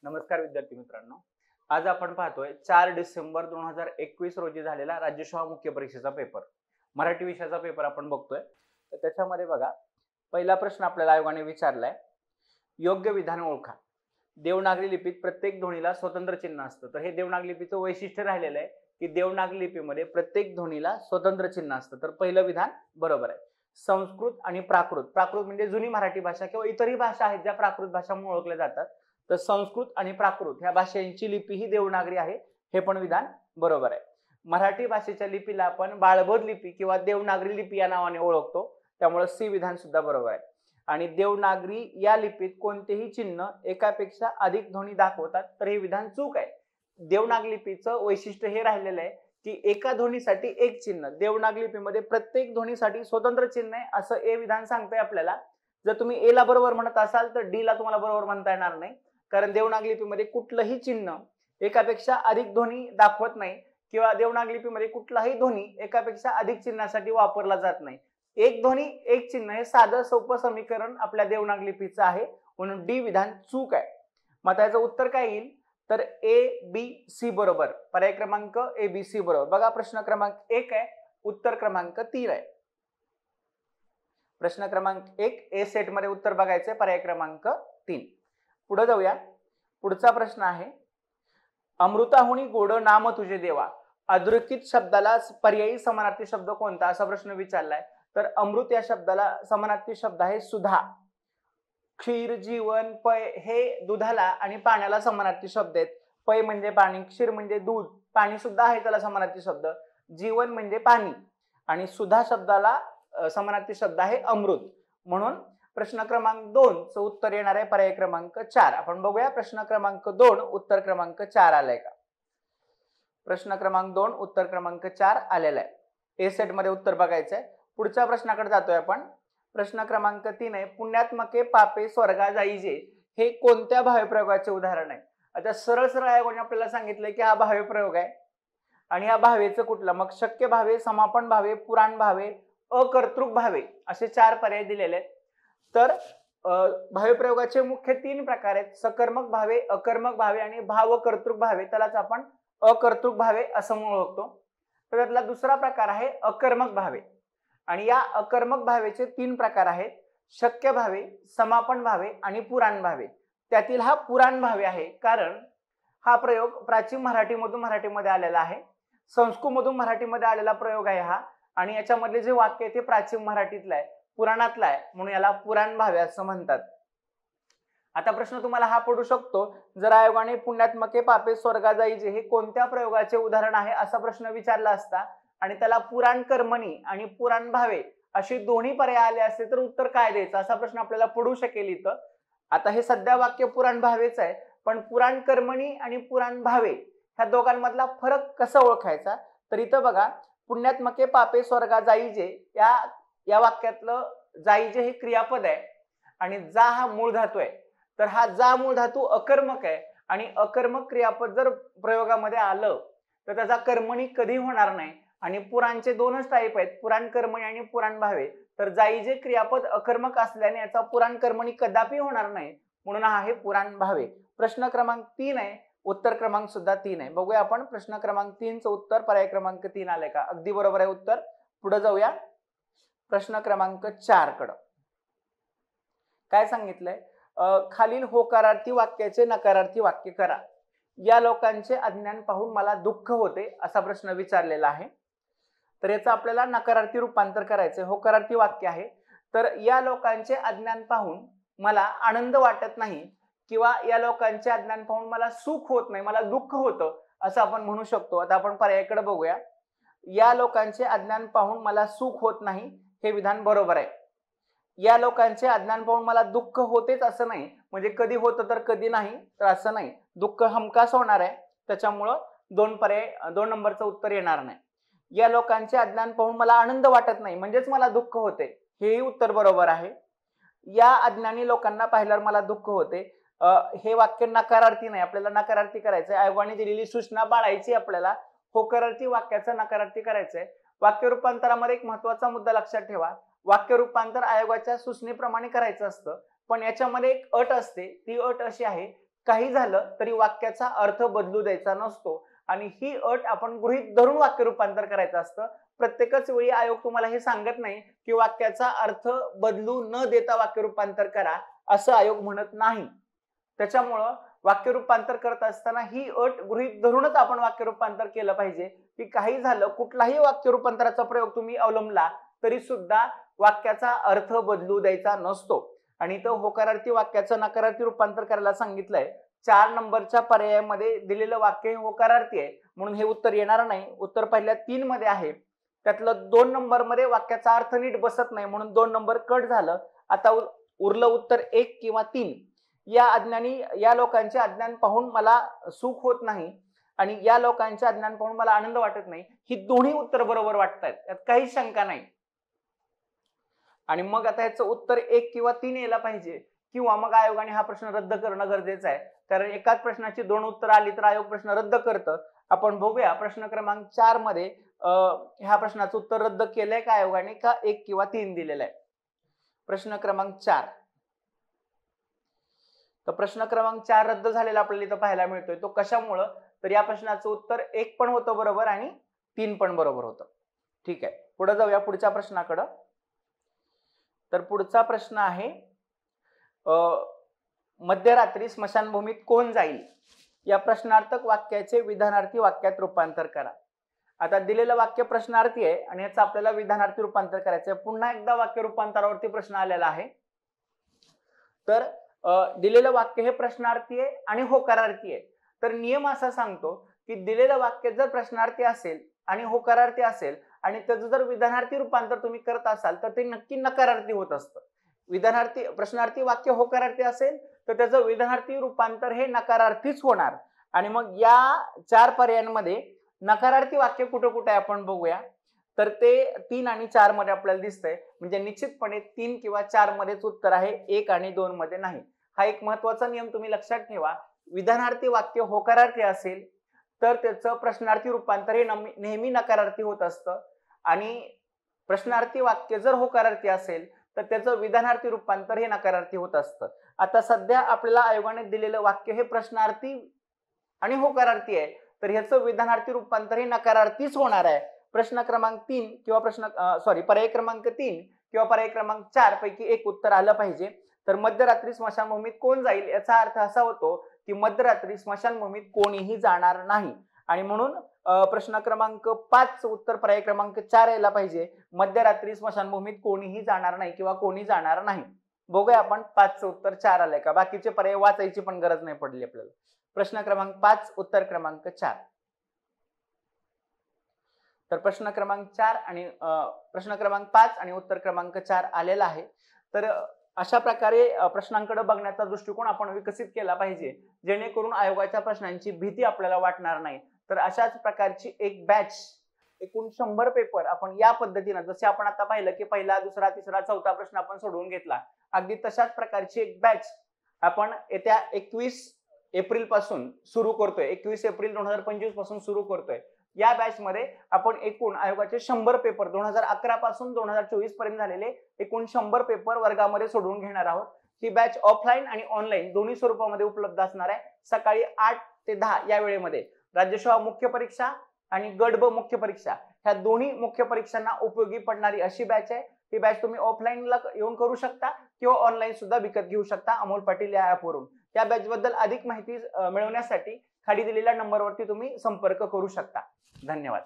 नमस्कार विद्यार्थी मित्रांनो. आज आपण पाहतोय 4 डिसेंबर 2021 रोजी झालेला राज्यसेवा मुख्य परीक्षेचा पेपर. मराठी विषयाचा पेपर आपण बघतोय. तर त्याच्यामध्ये बघा, पहिला प्रश्न आपल्याला आयोगाने विचारलाय, योग्य विधान ओळखा. देवनागरी लिपीत प्रत्येक ध्वनीला स्वतंत्र चिन्ह असतं. तर हे देवनागरी लिपीचं वैशिष्ट्य राहिलेलं आहे की देवनागरी लिपीमध्ये प्रत्येक ध्वनीला स्वतंत्र चिन्ह असतं. तर पहिलं विधान बरोबर आहे. संस्कृत आणि प्राकृत, प्राकृत म्हणजे जुनी मराठी भाषा किंवा इतरही भाषा आहेत ज्या प्राकृत भाषा म्हणून ओळखल्या जातात. तर संस्कृत आणि प्राकृत ह्या भाषांची लिपी ही देवनागरी आहे, हे पण विधान बरोबर आहे. मराठी भाषेच्या लिपीला आपण बाळबोध लिपी किंवा देवनागरी लिपी या नावाने ओळखतो, त्यामुळे सी विधान सुद्धा बरोबर आहे. आणि देवनागरी या लिपीत कोणतेही चिन्ह एकापेक्षा अधिक ध्वनी दाखवतात, तर हे विधान चूक आहे. देवनागरी लिपीचं वैशिष्ट्य हे राहिलेलं आहे की एका ध्वनीसाठी एक चिन्ह. देवनागरी लिपीमध्ये प्रत्येक ध्वनीसाठी स्वतंत्र चिन्ह आहे असं ए विधान सांगतंय आपल्याला. जर तुम्ही ए ला बरोबर म्हणत असाल तर डी ला तुम्हाला बरोबर म्हणता येणार नाही, कारण देवनागरी लिपीमध्ये कुठलंही चिन्ह एकापेक्षा अधिक ध्वनी दाखवत नाही किंवा देवनागरी लिपीमध्ये कुठलाही ध्वनी एकापेक्षा अधिक चिन्हासाठी वापरला जात नाही. एक ध्वनी एक चिन्ह हे साधं सोपं समीकरण आपल्या देवनागरी लिपीचं आहे, म्हणून डी विधान चूक आहे. मग त्याचं उत्तर काय येईल तर ए बी सी बरोबर. पर्याय क्रमांक ए बी सी बरोबर. बघा, प्रश्न क्रमांक 1 आहे, उत्तर क्रमांक 3 आहे. प्रश्न क्रमांक 1 ए सेट मध्ये उत्तर बघायचंय, पर्याय क्रमांक 3. पुढे जाऊया. पुढचा प्रश्न आहे, अमृताहुनी गोड नाम तुझे देवा. अधोरेखित शब्दाला पर्यायी समानार्थी शब्द कोणता असा प्रश्न विचारलाय. तर अमृत या शब्दाला समानार्थी शब्द आहे सुधा. क्षीर, जीवन, पय हे दुधाला आणि पाण्याला समानार्थी शब्द आहेत. पय म्हणजे पाणी, क्षीर म्हणजे दूध, पाणी सुद्धा आहे त्याला समानार्थी शब्द, जीवन म्हणजे पाणी, आणि सुधा शब्दाला समानार्थी शब्द आहे अमृत. म्हणून प्रश्न क्रमांक 2 चं उत्तर येणार आहे पर्याय क्रमांक 4. आपण बघूया प्रश्न क्रमांक 2 उत्तर क्रमांक 4 आलाय का. प्रश्न क्रमांक 2 उत्तर क्रमांक 4 आलेला आहे. ए सेट मध्ये उत्तर बघायचंय. पुढच्या प्रश्नाकडे जातोय आपण. प्रश्न क्रमांक 3 आहे, पुण्यात्मके पापे स्वर्गा जाईजे. हे कोणत्या भाव्यप्रयोगाचे उदाहरण आहे. आता सरळ सरळ आयोगाने आपल्याला सांगितलंय की हा भाव्यप्रयोग आहे, आणि या भावेचं कुठलं, मग शक्य भावे, समापन भावे, पुराण भावे, अकर्तृक भावे असे 4 पर्याय दिलेले आहेत. तर भाव्यप्रयोगाचे मुख्य 3 प्रकार आहेत, सकर्मक भावे, अकर्मक भावे आणि भावकर्तृक भावे. त्यालाच आपण अकर्तृक भावे असं म्हणून ओळखतो. तर त्यातला दुसरा प्रकार आहे अकर्मक भावे, आणि या अकर्मक भावेचे 3 प्रकार आहेत, शक्य भावे, समापन भावे आणि पुराण भावे. त्यातील हा पुराण भावे आहे, कारण हा प्रयोग प्राचीन मराठीमधून मराठीमध्ये आलेला आहे, संस्कृतमधून मराठीमध्ये आलेला प्रयोग आहे हा, आणि याच्यामधले जे वाक्य आहे ते प्राचीन मराठीतलं आहे, पुराणातला आहे, म्हणून याला पुराण भावे असं म्हणतात. आता प्रश्न तुम्हाला हा पडू शकतो, जर आयोगाने पुण्यात्मके पापे स्वर्गा जाईजे हे कोणत्या प्रयोगाचे उदाहरण आहे असा प्रश्न विचारला असता आणि त्याला पुराण कर्मणी आणि पुराण भावे अशी दोन्ही पर्याय आले असते तर उत्तर काय द्यायचं असा प्रश्न आपल्याला पडू शकेल इथं. आता हे सध्या वाक्य पुराण भावेच आहे, पण पुराण कर्मणी आणि पुराण भावे ह्या दोघांमधला फरक कसा ओळखायचा. तर इथं बघा, पुण्यात्मके पापे स्वर्गा जाईजे या वाक्यातलं जाईजे हे क्रियापद आहे, आणि जा हा मूळ धातू आहे. तर हा जा मूळ धातू अकर्मक आहे, आणि अकर्मक क्रियापद जर प्रयोगामध्ये आलं तर त्याचा कर्मणी कधी होणार नाही. आणि पुराणचे 2च टाईप आहेत, पुराण कर्मणी आणि पुराण भावे. तर जाईजे क्रियापद अकर्मक असल्याने याचा पुराण कर्मणी कदापि होणार नाही, म्हणून हा आहे पुराण भावे. प्रश्न क्रमांक 3 आहे, उत्तर क्रमांक सुद्धा 3 आहे. बघूया आपण प्रश्न क्रमांक 3 चं उत्तर पर्याय क्रमांक 3 आलंय का. अगदी बरोबर आहे उत्तर. पुढे जाऊया प्रश्न क्रमांक 4 कडे. काय सांगितलंय, खालील होकारार्थी वाक्याचे नकारार्थी वाक्य करा. या लोकांचे अज्ञान पाहून मला दुःख होते असा प्रश्न विचारलेला आहे. तर याचं आपल्याला नकारार्थी रूपांतर करायचंय. होकारार्थी वाक्य आहे, तर या लोकांचे अज्ञान पाहून मला आनंद वाटत नाही, किंवा या लोकांचे अज्ञान पाहून मला सुख होत नाही, मला दुःख होतं असं आपण म्हणू शकतो. आता आपण पर्यायाकडे बघूया. या लोकांचे अज्ञान पाहून मला सुख होत नाही हे विधान बरोबर आहे. या लोकांचे अज्ञान पाहून मला दुःख होतेच असं नाही, म्हणजे कधी होतं तर कधी नाही, तर असं नाही, दुःख हमखास होणार आहे. त्याच्यामुळं 2 नंबरचं उत्तर येणार नाही. या लोकांचे अज्ञान पाहून मला आनंद वाटत नाही म्हणजेच मला दुःख होते, हेही उत्तर बरोबर आहे. या अज्ञानी लोकांना पाहिल्यावर मला दुःख होते हे वाक्य नकारार्थी नाही, आपल्याला नकारार्थी करायचंय. आयोगाने दिलेली सूचना पाळायची, आपल्याला होकारार्थी वाक्याचं नकारार्थी करायचंय. वाक्य रूपांतरामध्ये एक महत्वाचा मुद्दा लक्षात ठेवा, वाक्य रूपांतर आयोगाच्या सूचनेप्रमाणे करायचं असतं, पण याच्यामध्ये एक अट असते. ती अट अशी आहे काही झालं तरी वाक्याचा अर्थ बदलू द्यायचा नसतो आणि ही अट आपण गृहीत धरून वाक्य रूपांतर करायचं असतं. प्रत्येकच वेळी आयोग तुम्हाला हे सांगत नाही की वाक्याचा अर्थ बदलू न देता वाक्य रूपांतर करा, असं आयोग म्हणत नाही. त्याच्यामुळं वाक्य रूपांतर करत असताना ही अट गृहीत धरूनच आपण वाक्य रूपांतर केलं पाहिजे की काही झालं, कुठलाही वाक्य रूपांतराचा प्रयोग तुम्ही अवलंबला तरी सुद्धा वाक्याचा अर्थ बदलू द्यायचा नसतो. आणि तो होकारार्थी वाक्याचं नकारार्थी रूपांतर करायला सांगितलंय. 4 नंबरच्या पर्यायामध्ये दिलेलं वाक्य हे होकारार्थी आहे म्हणून हे उत्तर येणार नाही. उत्तर पहिल्या 3 मध्ये आहे. त्यातलं 2 नंबर मध्ये वाक्याचा अर्थ नीट बसत नाही म्हणून 2 नंबर कट झालं. आता उरलं उत्तर 1 किंवा 3. या लोकांचे अज्ञान पाहून मला सुख होत नाही आणि या लोकांचे अज्ञान पाहून मला आनंद वाटत नाही, ही दोन्ही उत्तर बरोबर वाटतायत, यात काही शंका नाही. आणि मग आता याचं उत्तर 1 किंवा 3 यायला पाहिजे किंवा मग आयोगाने हा प्रश्न रद्द करणं गरजेचं आहे, कारण एकाच प्रश्नाची 2 उत्तर आली तर आयोग प्रश्न रद्द करतं. आपण बघूया प्रश्न क्रमांक 4 मध्ये ह्या प्रश्नाचं उत्तर रद्द केलंय का आयोगाने, का 1 किंवा 3 दिलेलं आहे. प्रश्न क्रमांक 4. तर प्रश्न क्रमांक 4 रद्द झालेला आपल्याला इथं पाहायला मिळतोय. तो कशामुळं, तर या प्रश्नाचं उत्तर 1 पण होतं बरोबर आणि 3 पण बरोबर होतं. ठीक आहे, पुढे जाऊया पुढच्या प्रश्नाकडं. तर पुढचा प्रश्न आहे मध्यरात्री स्मशानभूमीत कोण जाईल या प्रश्नार्थक वाक्याचे विधानार्थी वाक्यात रूपांतर करा. आता दिलेलं वाक्य प्रश्नार्थी आहे आणि याचं आपल्याला विधानार्थी रूपांतर करायचं आहे. पुन्हा एकदा वाक्य रूपांतरावरती प्रश्न आलेला आहे. तर दिलेलं वाक्य हे प्रश्नार्थी आहे आणि होकारार्थी आहे. तर नियम असा सांगतो की दिलेलं वाक्य जर प्रश्नार्थी असेल आणि होकारार्थी असेल आणि त्याचं जर विधानार्थी रूपांतर तुम्ही करत असाल तर ते नक्की नकारार्थी होत असतं. प्रश्नार्थी वाक्य होकारार्थी असेल तर त्याचं विधानार्थी रूपांतर हे नकारार्थीच होणार. आणि मग या 4 पर्यायांमध्ये नकारार्थी वाक्य कुठं कुठे आहे आपण बघूया. तर ते 3 आणि 4 मध्ये आपल्याला दिसतंय, म्हणजे निश्चितपणे 3 किंवा 4 मध्येच उत्तर आहे, 1 आणि 2 मध्ये नाही. हा एक महत्वाचा नियम तुम्ही लक्षात ठेवा. विधानार्थी वाक्य होकारार्थी असेल तर त्याचं प्रश्नार्थी रूपांतर हे नेहमी नकारार्थी होत असतं आणि प्रश्नार्थी वाक्य जर होकारार्थी असेल तर त्याचं विधानार्थी रूपांतर हे नकारार्थी होत असतं. आता सध्या आपल्याला आयोगाने दिलेलं वाक्य हे प्रश्नार्थी आणि होकारार्थी आहे, तर ह्याचं विधानार्थी रूपांतर हे नकारार्थीच होणार आहे. प्रश्न क्रमांक 3 किंवा पर्याय क्रमांक 3 किंवा पर्याय क्रमांक 4 पैकी एक उत्तर आलं पाहिजे. तर मध्यरात्री स्मशानभूमीत कोण जाईल याचा अर्थ असा होतो की मध्यरात्री स्मशानभूमीत कोणीही जाणार नाही आणि म्हणून प्रश्न क्रमांक 5 उत्तर पर्याय क्रमांक 4 यायला पाहिजे. मध्यरात्री स्मशानभूमीत कोणीही जाणार नाही किंवा कोणी जाणार नाही. बघूया आपण 5चं उत्तर 4 आलंय का. बाकीचे पर्याय वाचायची पण गरज नाही पडली आपल्याला. प्रश्न क्रमांक 5 उत्तर क्रमांक 4. तर प्रश्न क्रमांक 5 आणि उत्तर क्रमांक 4 आलेला आहे. तर अशा प्रकारे प्रश्नांकडे बघण्याचा दृष्टिकोन आपण विकसित केला पाहिजे, जेणेकरून आयोगाच्या प्रश्नांची भीती आपल्याला वाटणार नाही. तर अशाच प्रकारची एक बॅच, एकूण 100 पेपर आपण या पद्धतीने, जसे आपण आता पाहिलं की पहिला, दुसरा, तिसरा, चौथा प्रश्न आपण सोडवून घेतला, अगदी तशाच प्रकारची एक बॅच आपण येत्या 21 एप्रिल पासून सुरू करतोय. 21 एप्रिल 2025 पासून सुरू करतोय. या बॅच मध्ये आपण एकूण आयोगाचे 100 पेपर 2011 पासून 2024 पर्यंत झालेले एकूण 100 पेपर वर्गामध्ये सोडवून घेणार आहोत. ही बॅच ऑफलाईन आणि ऑनलाईन दोन्ही स्वरूपामध्ये उपलब्ध असणार आहे. सकाळी 8 ते 10 या वेळेमध्ये राज्यसेवा मुख्य परीक्षा आणि गट ब मुख्य परीक्षा ह्या दोन्ही मुख्य परीक्षांना उपयोगी पडणारी अशी बॅच आहे. ही बॅच तुम्ही ऑफलाईनला येऊन करू शकता किंवा ऑनलाईन सुद्धा विकत घेऊ शकता अमोल पाटील या ऍपवरून. या बॅच बद्दल अधिक माहिती मिळवण्यासाठी खाली दिलेल्या नंबरवरती तुम्ही संपर्क करू शकता. धन्यवाद.